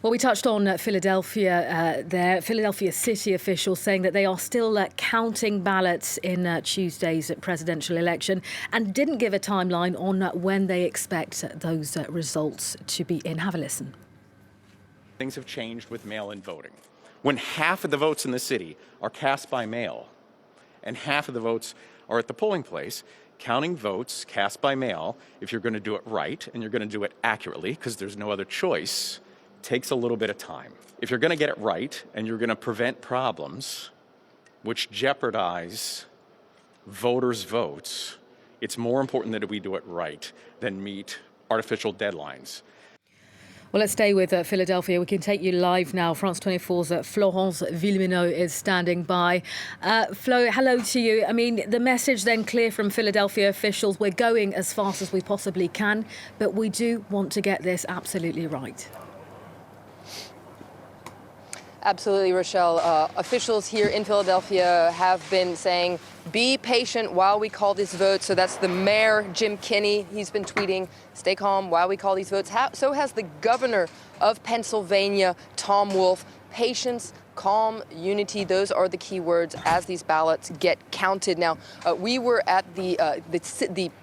Well, we touched on Philadelphia there. Philadelphia city officials saying that they are still counting ballots in Tuesday's presidential election and didn't give a timeline on when they expect those results to be in. Have a listen. Things have changed with mail-in voting. When half of the votes in the city are cast by mail and half of the votes are at the polling place, counting votes cast by mail, if you're going to do it right and you're going to do it accurately, because there's no other choice, takes a little bit of time. If you're going to get it right and you're going to prevent problems which jeopardize voters' votes, it's more important that we do it right than meet artificial deadlines. Well, let's stay with Philadelphia. We can take you live now. France 24's Florence Villeminot is standing by. Flo, hello to you. I mean, the message then clear from Philadelphia officials: we're going as fast as we possibly can, but we do want to get this absolutely right. Absolutely, Rochelle. Officials here in Philadelphia have been saying, be patient while we call this vote. So that's the mayor, Jim Kinney. He's been tweeting, stay calm while we call these votes. So has the governor of Pennsylvania, Tom Wolf. Patience, calm, unity, those are the key words as these ballots get counted. Now, we were at the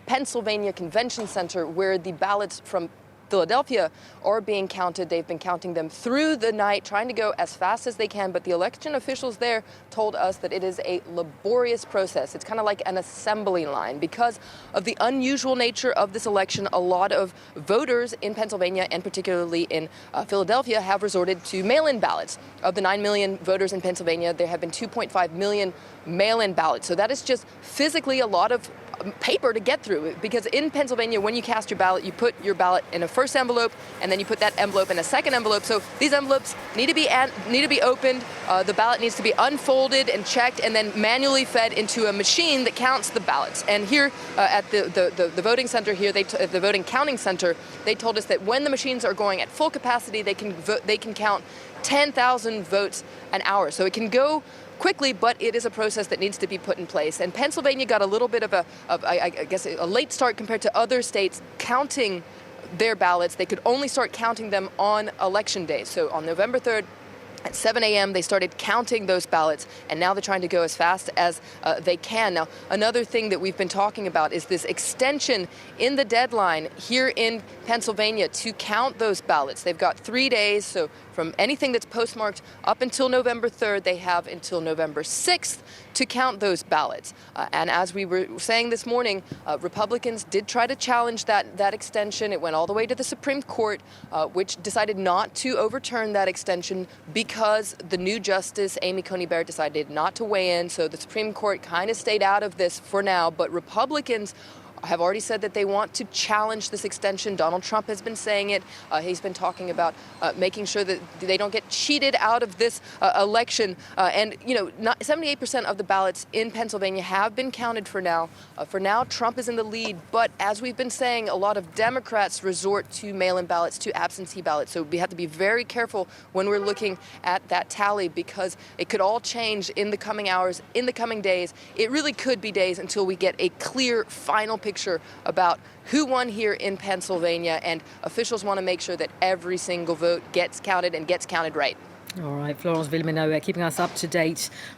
Pennsylvania Convention Center where the ballots from Philadelphia are being counted. They've been counting them through the night, trying to go as fast as they can. But the election officials there told us that it is a laborious process. It's kind of like an assembly line. Because of the unusual nature of this election, a lot of voters in Pennsylvania, and particularly in Philadelphia, have resorted to mail-in ballots. Of the 9 million voters in Pennsylvania, there have been 2.5 million mail-in ballots. So that is just physically a lot of paper to get through, because in Pennsylvania, when you cast your ballot, you put your ballot in a first envelope and then you put that envelope in a second envelope. So these envelopes need to be opened. The ballot needs to be unfolded and checked and then manually fed into a machine that counts the ballots. And here at the voting center here, the voting counting center, they told us that when the machines are going at full capacity, they can count 10,000 votes an hour. So it can go quickly, but it is a process that needs to be put in place. And Pennsylvania got a little bit of a late start compared to other states counting their ballots. They could only start counting them on election day. So on November 3rd, at 7 a.m., they started counting those ballots, and now they're trying to go as fast as they can. Now, another thing that we've been talking about is this extension in the deadline here in Pennsylvania to count those ballots. They've got 3 days, so from anything that's postmarked up until November 3rd, they have until November 6th to count those ballots. And as we were saying this morning, Republicans did try to challenge that extension. It went all the way to the Supreme Court, which decided not to overturn that extension because the new justice, Amy Coney Barrett, decided not to weigh in. So the Supreme Court kind of stayed out of this for now. But Republicans have already said that they want to challenge this extension. Donald Trump has been saying it. He's been talking about making sure that they don't get cheated out of this election. And, 78% of the ballots in Pennsylvania have been counted for now. Trump is in the lead. But as we've been saying, a lot of Democrats resort to mail-in ballots, to absentee ballots. So we have to be very careful when we're looking at that tally, because it could all change in the coming hours, in the coming days. It really could be days until we get a clear final picture about who won here in Pennsylvania, and officials want to make sure that every single vote gets counted and gets counted right. All right, Florence Villeminot keeping us up to date